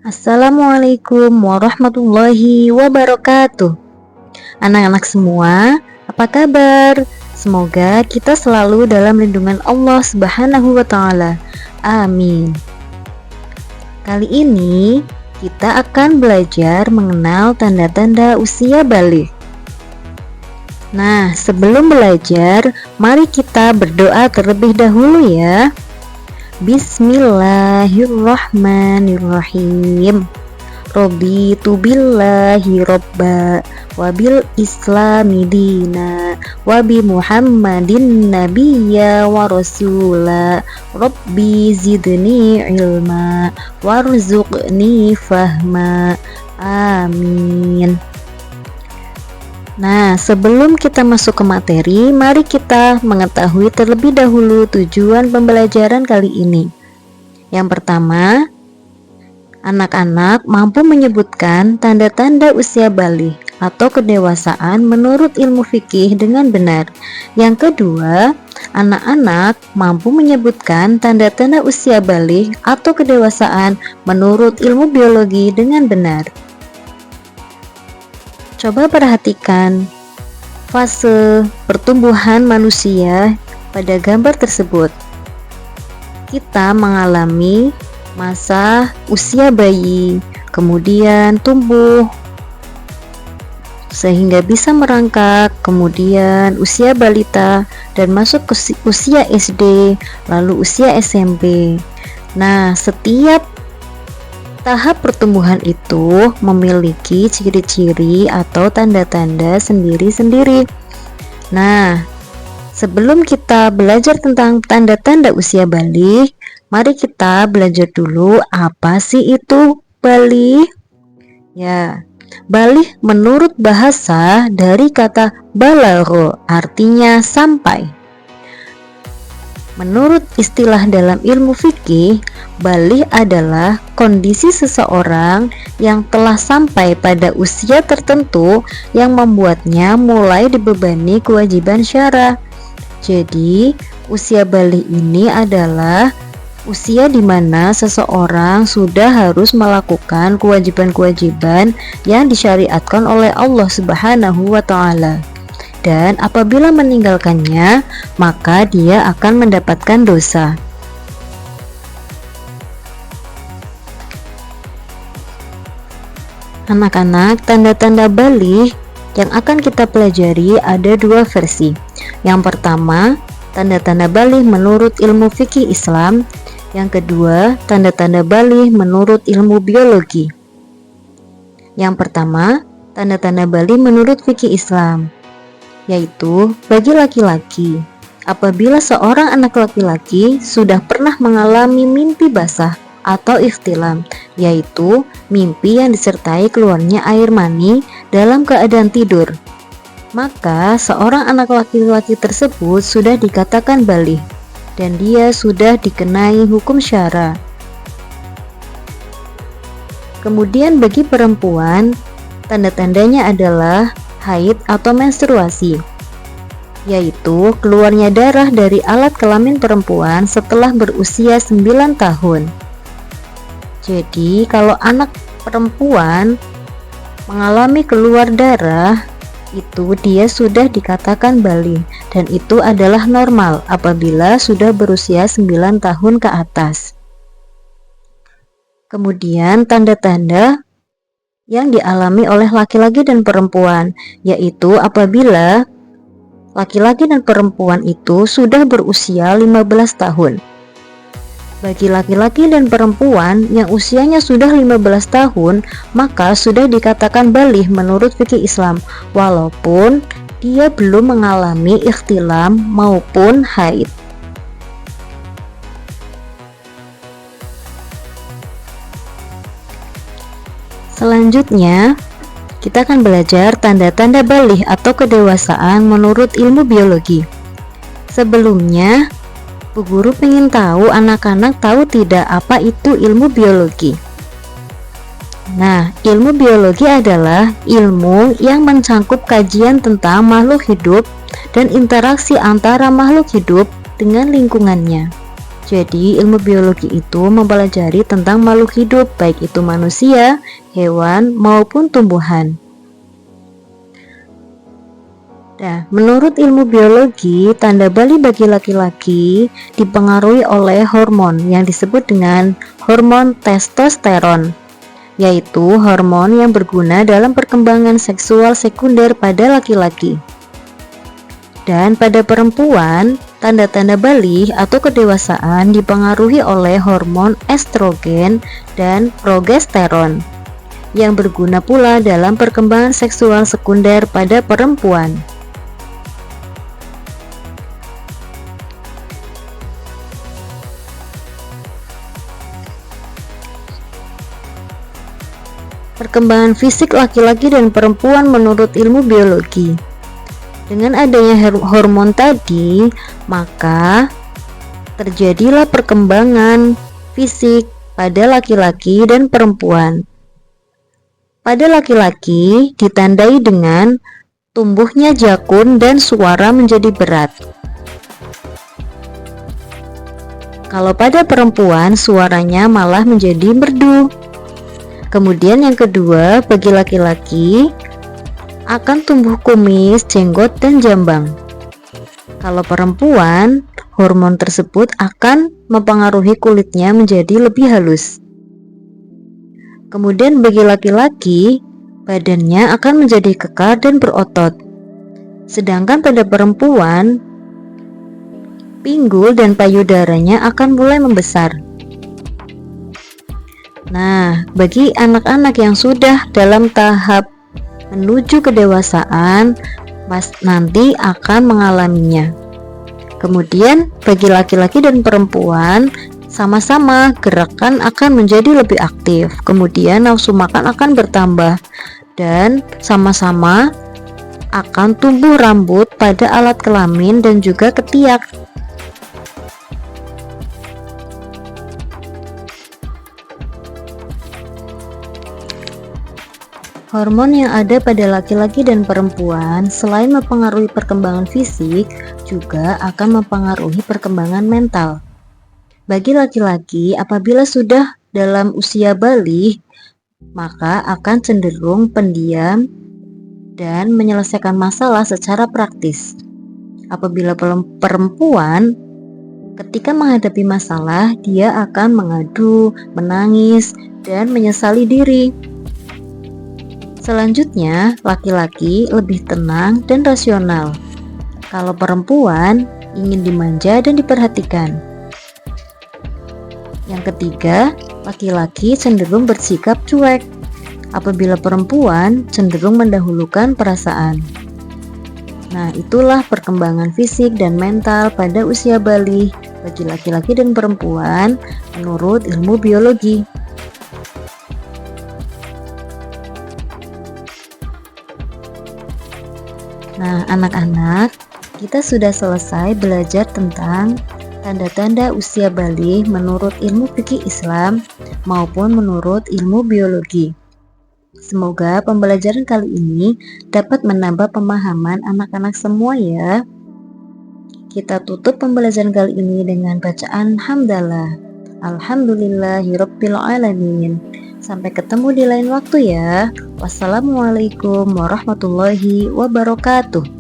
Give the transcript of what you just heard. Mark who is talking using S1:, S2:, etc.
S1: Assalamualaikum warahmatullahi wabarakatuh. Anak-anak semua, apa kabar? Semoga kita selalu dalam lindungan Allah Subhanahu wa Ta'ala. Amin. Kali ini kita akan belajar mengenal tanda-tanda usia balik. Nah, sebelum belajar, mari kita berdoa terlebih dahulu ya. Bismillahirrahmanirrahim. Raditu billahi robba wabil islami dina wabi muhammadin nabiyya wa rasula rabbi zidni ilma warzuqni fahma amin. Nah, sebelum kita masuk ke materi, mari kita mengetahui terlebih dahulu tujuan pembelajaran kali ini. Yang pertama, anak-anak mampu menyebutkan tanda-tanda usia balik atau kedewasaan menurut ilmu fikih dengan benar. Yang kedua, anak-anak mampu menyebutkan tanda-tanda usia balik atau kedewasaan menurut ilmu biologi dengan benar. Coba perhatikan fase pertumbuhan manusia pada gambar tersebut. Kita mengalami masa usia bayi, kemudian tumbuh sehingga bisa merangkak, kemudian usia balita dan masuk ke usia SD, lalu usia SMP. Nah, setiap tahap pertumbuhan itu memiliki ciri-ciri atau tanda-tanda sendiri-sendiri. Nah, sebelum kita belajar tentang tanda-tanda usia balik, mari kita belajar dulu apa sih itu balik. Ya, balik menurut bahasa dari kata balagho, artinya sampai. Menurut istilah dalam ilmu fikih, balik adalah kondisi seseorang yang telah sampai pada usia tertentu yang membuatnya mulai dibebani kewajiban syara. Jadi, usia balik ini adalah usia di mana seseorang sudah harus melakukan kewajiban-kewajiban yang disyariatkan oleh Allah Subhanahu wa Ta'ala. Dan apabila meninggalkannya, maka dia akan mendapatkan dosa. Anak-anak, tanda-tanda balik yang akan kita pelajari ada dua versi. Yang pertama, tanda-tanda balik menurut ilmu fikih Islam. Yang kedua, tanda-tanda balik menurut ilmu biologi. Yang pertama, tanda-tanda balik menurut fikih Islam, yaitu bagi laki-laki, apabila seorang anak laki-laki sudah pernah mengalami mimpi basah atau ihtilam, yaitu mimpi yang disertai keluarnya air mani dalam keadaan tidur, maka seorang anak laki-laki tersebut sudah dikatakan balik dan dia sudah dikenai hukum syara. Kemudian bagi perempuan, tanda-tandanya adalah haid atau menstruasi, yaitu keluarnya darah dari alat kelamin perempuan setelah berusia 9 tahun. Jadi kalau anak perempuan mengalami keluar darah, itu dia sudah dikatakan balik, dan itu adalah normal apabila sudah berusia 9 tahun ke atas. Kemudian tanda-tanda yang dialami oleh laki-laki dan perempuan, yaitu apabila laki-laki dan perempuan itu sudah berusia 15 tahun. Bagi laki-laki dan perempuan yang usianya sudah 15 tahun, maka sudah dikatakan balik menurut fikih Islam, walaupun dia belum mengalami ikhtilam maupun haid. Selanjutnya, kita akan belajar tanda-tanda balik atau kedewasaan menurut ilmu biologi. Sebelumnya, Bu Guru ingin tahu anak-anak tahu tidak apa itu ilmu biologi. Nah, ilmu biologi adalah ilmu yang mencangkup kajian tentang makhluk hidup dan interaksi antara makhluk hidup dengan lingkungannya. Jadi, ilmu biologi itu mempelajari tentang makhluk hidup, baik itu manusia, hewan, maupun tumbuhan. Nah, menurut ilmu biologi, tanda bali bagi laki-laki dipengaruhi oleh hormon yang disebut dengan hormon testosteron, yaitu hormon yang berguna dalam perkembangan seksual sekunder pada laki-laki. Dan pada perempuan, tanda-tanda bali atau kedewasaan dipengaruhi oleh hormon estrogen dan progesteron yang berguna pula dalam perkembangan seksual sekunder pada perempuan. Perkembangan fisik laki-laki dan perempuan menurut ilmu biologi. Dengan adanya hormon tadi, maka terjadilah perkembangan fisik pada laki-laki dan perempuan. Pada laki-laki ditandai dengan tumbuhnya jakun dan suara menjadi berat. Kalau pada perempuan suaranya malah menjadi merdu. Kemudian yang kedua, bagi laki-laki akan tumbuh kumis, jenggot, dan jambang. Kalau perempuan, hormon tersebut akan mempengaruhi kulitnya menjadi lebih halus. Kemudian bagi laki-laki, badannya akan menjadi kekar dan berotot. Sedangkan pada perempuan, pinggul dan payudaranya akan mulai membesar. Nah, bagi anak-anak yang sudah dalam tahap menuju kedewasaan, nanti akan mengalaminya. Kemudian bagi laki-laki dan perempuan sama-sama gerakan akan menjadi lebih aktif. Kemudian nafsu makan akan bertambah dan sama-sama akan tumbuh rambut pada alat kelamin dan juga ketiak. Hormon yang ada pada laki-laki dan perempuan selain mempengaruhi perkembangan fisik, juga akan mempengaruhi perkembangan mental. Bagi laki-laki, apabila sudah dalam usia balik, maka akan cenderung pendiam dan menyelesaikan masalah secara praktis. Apabila perempuan, ketika menghadapi masalah, dia akan mengadu, menangis, dan menyesali diri. Selanjutnya, laki-laki lebih tenang dan rasional. Kalau perempuan ingin dimanja dan diperhatikan. Yang ketiga, laki-laki cenderung bersikap cuek. Apabila perempuan cenderung mendahulukan perasaan. Nah, itulah perkembangan fisik dan mental pada usia balik bagi laki-laki dan perempuan menurut ilmu biologi. Nah, anak-anak, kita sudah selesai belajar tentang tanda-tanda usia balik menurut ilmu fikih Islam maupun menurut ilmu biologi. Semoga pembelajaran kali ini dapat menambah pemahaman anak-anak semua ya. Kita tutup pembelajaran kali ini dengan bacaan hamdalah. Alhamdulillahirabbil alamin. Sampai ketemu di lain waktu ya. Wassalamualaikum warahmatullahi wabarakatuh.